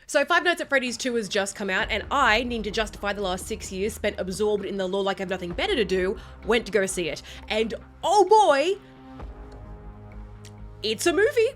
So Five Nights at Freddy's 2 has just come out, and I, needing to justify the last 6 years spent absorbed in the lore like I have nothing better to do, went to go see it. And oh boy, it's a movie.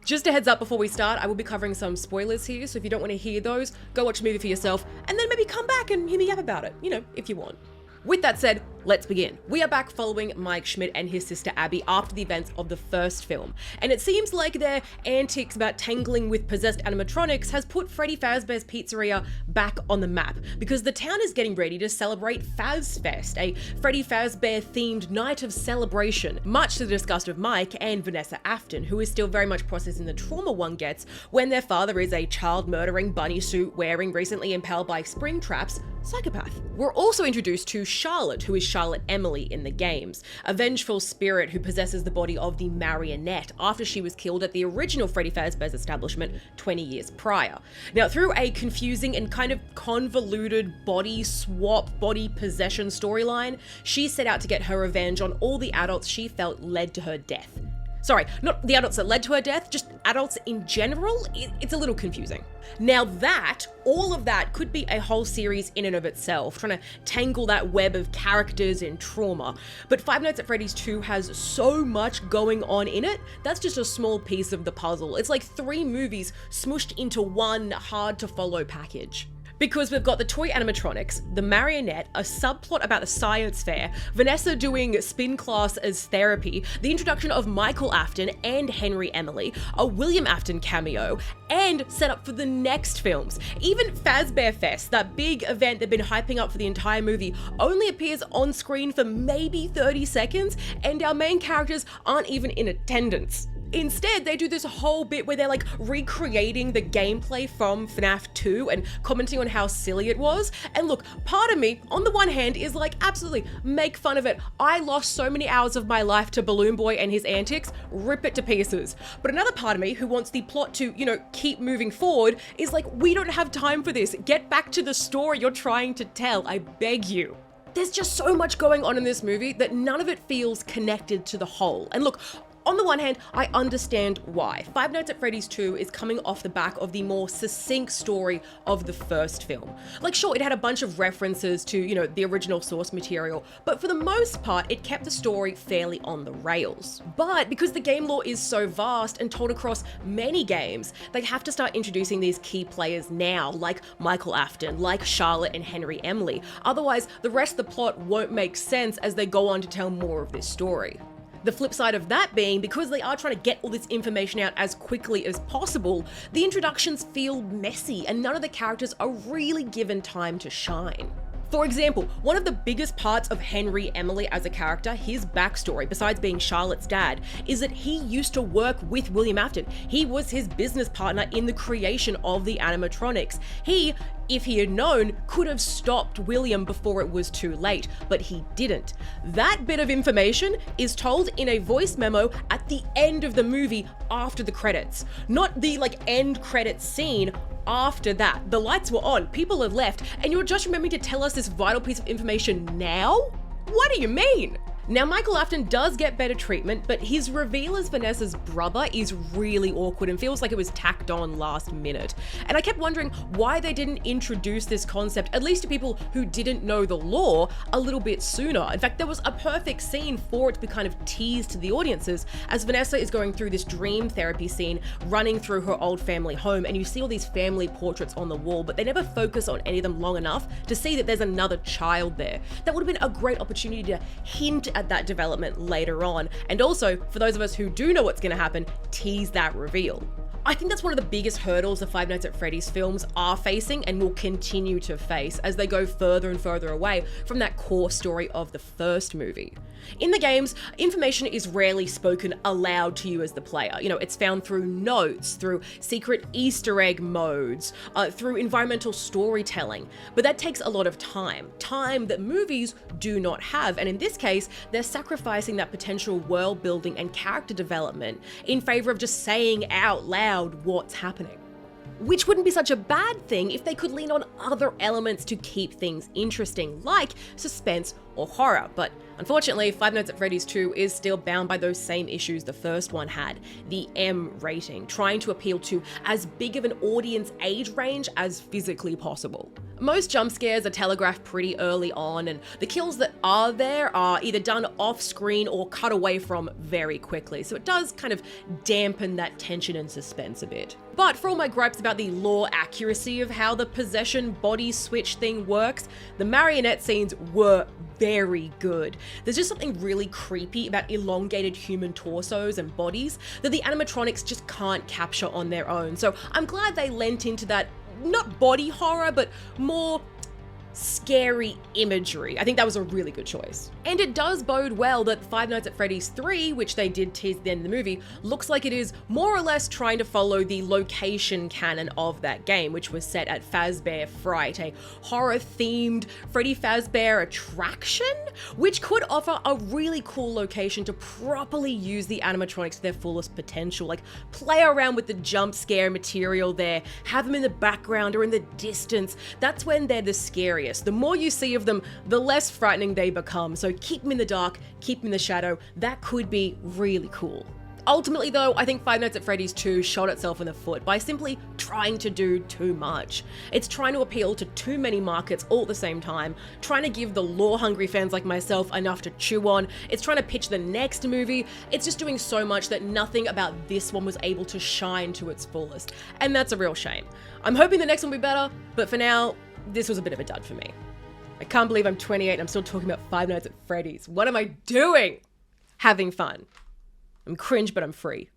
Just a heads up before we start, I will be covering some spoilers here, so if you don't want to hear those, go watch the movie for yourself, and then maybe come back and hear me yap about it, if you want. With that said, let's begin. We are back following Mike Schmidt and his sister Abby after the events of the first film, and it seems like their antics about tangling with possessed animatronics has put Freddy Fazbear's Pizzeria back on the map, because the town is getting ready to celebrate Fazfest, a Freddy Fazbear themed night of celebration, much to the disgust of Mike and Vanessa Afton, who is still very much processing the trauma one gets when their father is a child murdering, bunny suit wearing, recently impaled by spring traps psychopath. We're also introduced to Charlotte, who is Charlotte Emily in the games, a vengeful spirit who possesses the body of the marionette after she was killed at the original Freddy Fazbear's establishment 20 years prior. Now, through a confusing and kind of convoluted body swap, body possession storyline, she set out to get her revenge on all the adults she felt led to her death. Sorry, not the adults that led to her death, just adults in general. It's a little confusing. Now all of that could be a whole series in and of itself, trying to tangle that web of characters and trauma. But Five Nights at Freddy's 2 has so much going on in it, that's just a small piece of the puzzle. It's like 3 movies smushed into one hard to follow package. Because we've got the toy animatronics, the marionette, a subplot about the science fair, Vanessa doing spin class as therapy, the introduction of Michael Afton and Henry Emily, a William Afton cameo, and set up for the next films. Even Fazbear Fest, that big event they've been hyping up for the entire movie, only appears on screen for maybe 30 seconds, and our main characters aren't even in attendance. Instead, they do this whole bit where they're like recreating the gameplay from FNAF 2 and commenting on how silly it was. And look, part of me, on the one hand, is like, absolutely, make fun of it. I lost so many hours of my life to Balloon Boy and his antics, rip it to pieces. But another part of me who wants the plot to, keep moving forward is like, we don't have time for this. Get back to the story you're trying to tell, I beg you. There's just so much going on in this movie that none of it feels connected to the whole. And look, on the one hand, I understand why. Five Nights at Freddy's 2 is coming off the back of the more succinct story of the first film. Like, sure, it had a bunch of references to, the original source material, but for the most part, it kept the story fairly on the rails. But because the game lore is so vast and told across many games, they have to start introducing these key players now, like Michael Afton, like Charlotte and Henry Emily. Otherwise, the rest of the plot won't make sense as they go on to tell more of this story. The flip side of that being, because they are trying to get all this information out as quickly as possible, the introductions feel messy and none of the characters are really given time to shine. For example, one of the biggest parts of Henry Emily as a character, his backstory, besides being Charlotte's dad, is that he used to work with William Afton. He was his business partner in the creation of the animatronics. He, if he had known, could have stopped William before it was too late, but he didn't. That bit of information is told in a voice memo at the end of the movie after the credits. Not the end credits scene. After that, the lights were on, people had left, and you're just remembering to tell us this vital piece of information now? What do you mean? Now, Michael Afton does get better treatment, but his reveal as Vanessa's brother is really awkward and feels like it was tacked on last minute. And I kept wondering why they didn't introduce this concept, at least to people who didn't know the lore, a little bit sooner. In fact, there was a perfect scene for it to be kind of teased to the audiences as Vanessa is going through this dream therapy scene, running through her old family home, and you see all these family portraits on the wall, but they never focus on any of them long enough to see that there's another child there. That would have been a great opportunity to hint at that development later on, and also, for those of us who do know what's going to happen, tease that reveal. I think that's one of the biggest hurdles the Five Nights at Freddy's films are facing and will continue to face as they go further and further away from that core story of the first movie. In the games, information is rarely spoken aloud to you as the player. It's found through notes, through secret Easter egg modes, through environmental storytelling. But that takes a lot of time that movies do not have. And in this case, they're sacrificing that potential world building and character development in favor of just saying out loud what's happening. Which wouldn't be such a bad thing if they could lean on other elements to keep things interesting, like suspense or horror, but Unfortunately, Five Nights at Freddy's 2 is still bound by those same issues the first one had, the M rating, trying to appeal to as big of an audience age range as physically possible. Most jump scares are telegraphed pretty early on, and the kills that are there are either done off screen or cut away from very quickly, so it does kind of dampen that tension and suspense a bit. But for all my gripes about the lore accuracy of how the possession body switch thing works, the marionette scenes were very good. There's just something really creepy about elongated human torsos and bodies that the animatronics just can't capture on their own. So I'm glad they lent into that, not body horror, but more scary imagery. I think that was a really good choice. And it does bode well that Five Nights at Freddy's 3, which they did tease at the end of the movie, looks like it is more or less trying to follow the location canon of that game, which was set at Fazbear Fright, a horror-themed Freddy Fazbear attraction, which could offer a really cool location to properly use the animatronics to their fullest potential. Like, play around with the jump scare material there, have them in the background or in the distance. That's when they're the scariest. The more you see of them, the less frightening they become. So keep them in the dark, keep them in the shadow. That could be really cool. Ultimately though, I think Five Nights at Freddy's 2 shot itself in the foot by simply trying to do too much. It's trying to appeal to too many markets all at the same time, trying to give the lore-hungry fans like myself enough to chew on. It's trying to pitch the next movie. It's just doing so much that nothing about this one was able to shine to its fullest. And that's a real shame. I'm hoping the next one will be better, but for now, this was a bit of a dud for me. I can't believe I'm 28 and I'm still talking about Five Nights at Freddy's. What am I doing? Having fun. I'm cringe, but I'm free.